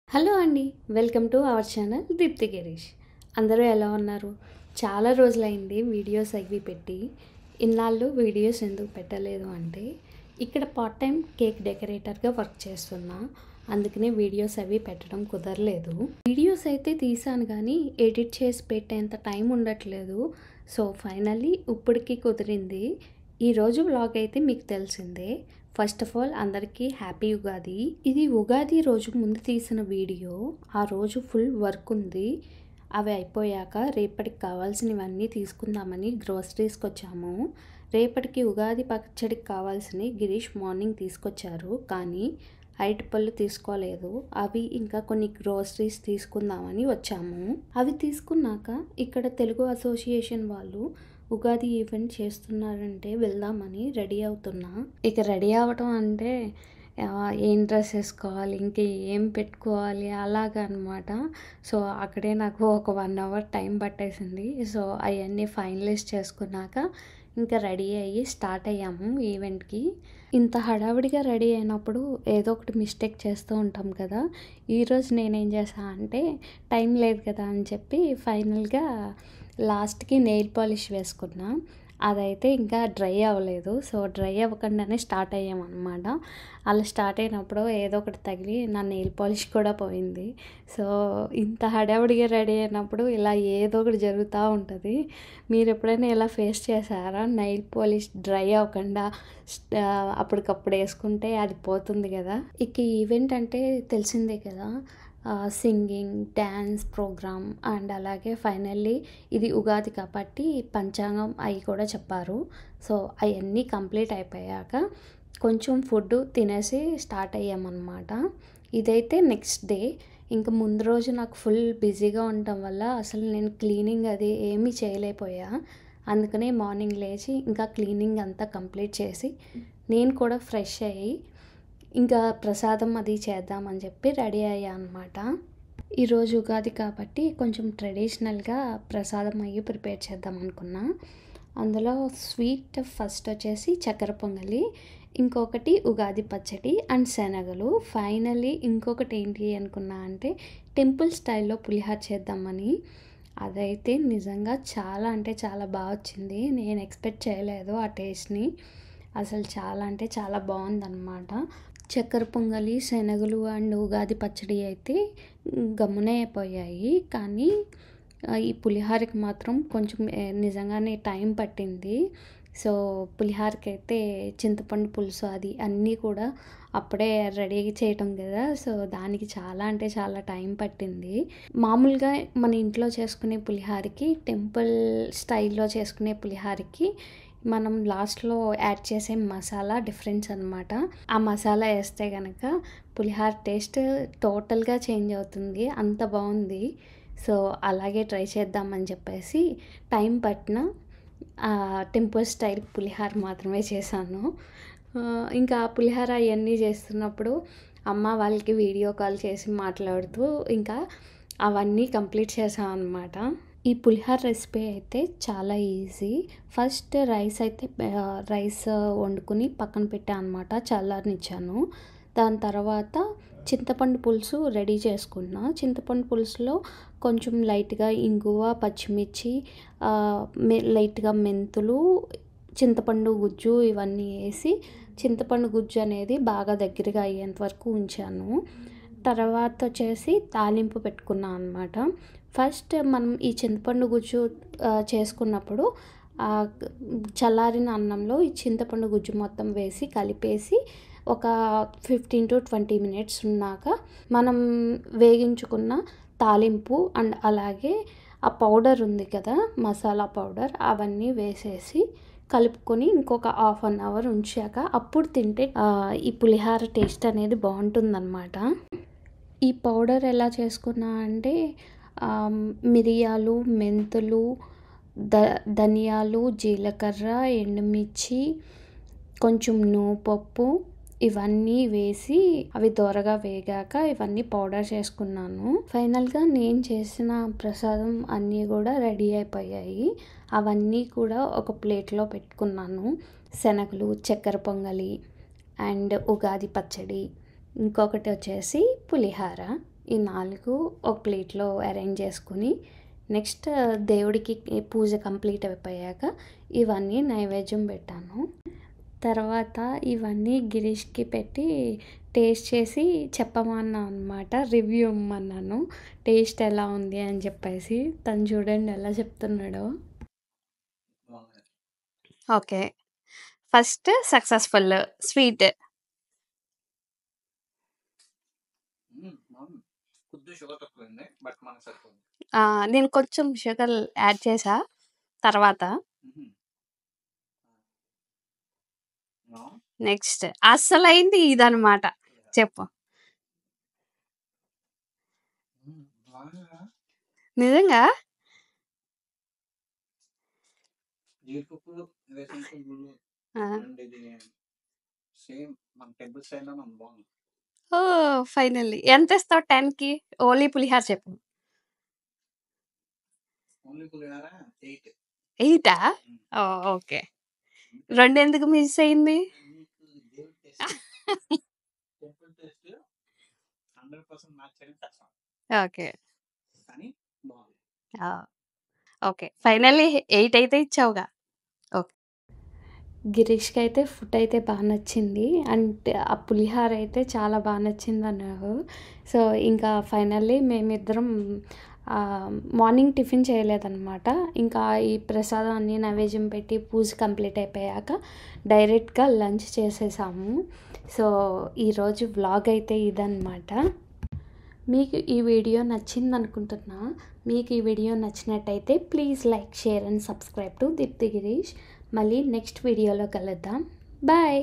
Hello అండి, welcome to our channel Deepthi Girish. అందరూ ఎలా ఉన్నారు? చాలా రోజులైంది వీడియోస్ అవి పెట్టి. ఇన్నాళ్ళు వీడియోస్ ఎందుకు పెట్టలేదు అంటే ఇక్కడ పార్ట్ టైం కేక్ డెకరేటర్గా వర్క్ చేస్తున్నా, అందుకనే వీడియోస్ అవి పెట్టడం కుదరలేదు. వీడియోస్ అయితే తీసాను కానీ ఎడిట్ చేసి పెట్టేంత టైం ఉండట్లేదు. సో ఫైనల్లీ ఇప్పటికి కుదిరింది. ఈరోజు వ్లాగ్ అయితే మీకు తెలిసిందే. ఫస్ట్ ఆఫ్ ఆల్ అందరికీ హ్యాపీ ఉగాది. ఇది ఉగాది రోజు ముందు తీసిన వీడియో. ఆ రోజు ఫుల్ వర్క్ ఉంది. అవి అయిపోయాక రేపటికి కావాల్సినవన్నీ తీసుకుందామని గ్రోసరీస్కి వచ్చాము. రేపటికి ఉగాది పచ్చడికి కావాల్సినవి గిరీష్ మార్నింగ్ తీసుకొచ్చారు, కానీ అరటిపళ్ళు తీసుకోలేదు. అవి ఇంకా కొన్ని గ్రోసరీస్ తీసుకుందామని వచ్చాము. అవి తీసుకున్నాక ఇక్కడ తెలుగు అసోసియేషన్ వాళ్ళు ఉగాది ఈవెంట్ చేస్తున్నారంటే వెళ్దామని రెడీ అవుతున్నా. ఇక రెడీ అవ్వటం అంటే ఏం డ్రెస్ వేసుకోవాలి, ఇంక ఏం పెట్టుకోవాలి అలాగా అనమాట. సో అక్కడే నాకు ఒక 1 అవర్ టైం పట్టేసింది. సో అవన్నీ ఫైనలైజ్ చేసుకున్నాక ఇంకా రెడీ అయ్యి స్టార్ట్ అయ్యాము ఈవెంట్కి. ఇంత హడావిడిగా రెడీ అయినప్పుడు ఏదో ఒకటి మిస్టేక్ చేస్తూ ఉంటాం కదా. ఈరోజు నేనేం చేశాను అంటే టైం లేదు కదా అని చెప్పి ఫైనల్గా లాస్ట్కి నెయిల్ పాలిష్ వేసుకున్నా. అదైతే ఇంకా డ్రై అవ్వలేదు. సో డ్రై అవ్వకుండానే స్టార్ట్ అయ్యామన్నమాట. అలా స్టార్ట్ అయినప్పుడు ఏదో ఒకటి తగిలి నా నెయిల్ పాలిష్ కూడా పోయింది. సో ఇంత హడావుడిగా రెడీ అయినప్పుడు ఇలా ఏదో ఒకటి జరుగుతూ ఉంటుంది. మీరు ఎప్పుడైనా ఇలా ఫేస్ చేశారా? నెయిల్ పాలిష్ డ్రై అవ్వకుండా అప్పటికప్పుడు వేసుకుంటే అది పోతుంది కదా. ఇక ఈవెంట్ అంటే తెలిసిందే కదా, సింగింగ్, డ్యాన్స్ ప్రోగ్రామ్ అండ్ అలాగే ఫైనల్లీ ఇది ఉగాది కాబట్టి పంచాంగం అవి కూడా చెప్పారు. సో అవన్నీ కంప్లీట్ అయిపోయాక కొంచెం ఫుడ్ తినేసి స్టార్ట్ అయ్యామన్నమాట. ఇదైతే నెక్స్ట్ డే. ఇంకా ముందు రోజు నాకు ఫుల్ బిజీగా ఉండటం వల్ల అసలు నేను క్లీనింగ్ అది ఏమీ చేయలేకపోయా. అందుకనే మార్నింగ్ లేచి ఇంకా క్లీనింగ్ అంతా కంప్లీట్ చేసి నేను కూడా ఫ్రెష్ అయ్యి ఇంకా ప్రసాదం అది చేద్దామని చెప్పి రెడీ అయ్యా అనమాట. ఈరోజు ఉగాది కాబట్టి కొంచెం ట్రెడిషనల్గా ప్రసాదం అయ్యి ప్రిపేర్ చేద్దాం అనుకున్నా. అందులో స్వీట్ ఫస్ట్ వచ్చేసి చక్కెర పొంగలి, ఇంకొకటి ఉగాది పచ్చడి అండ్ శనగలు. ఫైనల్లీ ఇంకొకటి ఏంటి అనుకున్నా అంటే టెంపుల్ స్టైల్లో పులిహోర చేద్దామని. అదైతే నిజంగా చాలా అంటే చాలా బాగా వచ్చింది. నేను ఎక్స్పెక్ట్ చేయలేదు ఆ టేస్ట్ని. అసలు చాలా అంటే చాలా బాగుందన్నమాట. చక్కెర పొంగలి, శనగలు అండ్ ఉగాది పచ్చడి అయితే గమ్మునే అయిపోయాయి, కానీ ఈ పులిహోరకి మాత్రం కొంచెం నిజంగానే టైం పట్టింది. సో పులిహోరకి అయితే చింతపండు పులుసు అది అన్నీ కూడా అప్పుడే రెడీ చేయటం కదా. సో దానికి చాలా అంటే చాలా టైం పట్టింది. మామూలుగా మన ఇంట్లో చేసుకునే పులిహోరకి, టెంపుల్ స్టైల్లో చేసుకునే పులిహోరకి మనం లాస్ట్లో యాడ్ చేసే మసాలా డిఫరెన్స్ అనమాట. ఆ మసాలా వేస్తే కనుక పులిహోర టేస్ట్ టోటల్గా చేంజ్ అవుతుంది. అంత బాగుంది. సో అలాగే ట్రై చేద్దామని చెప్పేసి టైం పట్టిన టెంపుల్ స్టైల్ పులిహోర మాత్రమే చేశాను. ఇంకా పులిహోర అవన్నీ చేస్తున్నప్పుడు అమ్మ వాళ్ళకి వీడియో కాల్ చేసి మాట్లాడుతూ ఇంకా అవన్నీ కంప్లీట్ చేసాం అనమాట. ఈ పులిహోర రెసిపీ అయితే చాలా ఈజీ. ఫస్ట్ రైస్ వండుకుని పక్కన పెట్టాను అనమాట, చల్లారనిచ్చాను. దాని తర్వాత చింతపండు పులుసు రెడీ చేసుకున్నా. చింతపండు పులుసులో కొంచెం లైట్గా ఇంగువ, పచ్చిమిర్చి, లైట్గా మెంతులు, చింతపండు గుజ్జు ఇవన్నీ వేసి చింతపండు గుజ్జు అనేది బాగా దగ్గరగా అయ్యేంత వరకు ఉంచాను. తర్వాత వచ్చేసి తాలింపు పెట్టుకున్నాను అనమాట. ఫస్ట్ మనం ఈ చింతపండు గుజ్జు చేసుకున్నప్పుడు చల్లారిన అన్నంలో ఈ చింతపండు గుజ్జు మొత్తం వేసి కలిపేసి ఒక 15 to 20 minutes ఉన్నాక మనం వేగించుకున్న తాలింపు అండ్ అలాగే ఆ పౌడర్ ఉంది కదా, మసాలా పౌడర్, అవన్నీ వేసేసి కలుపుకొని ఇంకొక 1/2 hour ఉంచాక అప్పుడు తింటే ఈ పులిహోర టేస్ట్ అనేది బాగుంటుందన్నమాట. ఈ పౌడర్ ఎలా చేసుకున్నా అంటే మిరియాలు, మెంతులు, ధనియాలు, జీలకర్ర, ఎండుమిర్చి, కొంచెం నువ్వుపప్పు ఇవన్నీ వేసి అవి దోరగా వేగాక ఇవన్నీ పౌడర్ చేసుకున్నాను. ఫైనల్గా నేను చేసిన ప్రసాదం అన్నీ కూడా రెడీ అయిపోయాయి. అవన్నీ కూడా ఒక ప్లేట్లో పెట్టుకున్నాను. శనగలు, చక్కెర పొంగలి అండ్ ఉగాది పచ్చడి, ఇంకొకటి వచ్చేసి పులిహోర. ఈ 4 ఒక ప్లేట్లో అరేంజ్ చేసుకుని నెక్స్ట్ దేవుడికి పూజ కంప్లీట్ అయిపోయాక ఇవన్నీ నైవేద్యం పెట్టాను. తర్వాత ఇవన్నీ గిరీష్కి పెట్టి టేస్ట్ చేసి చెప్పమన్నా అనమాట. రివ్యూ ఇమ్మన్నాను టేస్ట్ ఎలా ఉంది అని చెప్పేసి. తను చూడండి ఎలా చెప్తున్నాడో. Okay, first successful sweet. నేను కొంచెం షుగర్ యాడ్ చేసా తర్వాత. నెక్స్ట్ అస్సలైంది ఇదనమాట. చెప్పు, నిజంగా ఓ ఫైనల్లీ ఎంత ఇస్తావు 10కి? ఓన్లీ పులిహార చెప్పు. 8ఆ? ఓకే, 2 ఎందుకు మిస్ అయింది? ఓకే ఓకే, ఫైనల్లీ 8 అయితే ఇచ్చావుగా. ఓకే, గిరీష్కి అయితే ఫుడ్ అయితే బాగా నచ్చింది. అంటే ఆ పులిహార అయితే చాలా బాగా నచ్చింది అన్నారు. సో ఇంకా ఫైనల్లీ మేమిద్దరం మార్నింగ్ టిఫిన్ చేయలేదన్నమాట. ఇంకా ఈ ప్రసాదాన్ని నైవేద్యం పెట్టి పూజ కంప్లీట్ అయిపోయాక డైరెక్ట్గా లంచ్ చేసేసాము. సో ఈరోజు వ్లాగ్ అయితే ఇదన్నమాట. మీకు ఈ వీడియో నచ్చింది అనుకుంటున్నా. మీకు ఈ వీడియో నచ్చినట్టయితే please like, share and subscribe to Deepthi Girish. మళ్ళీ నెక్స్ట్ వీడియోలో కలుద్దాం. బాయ్.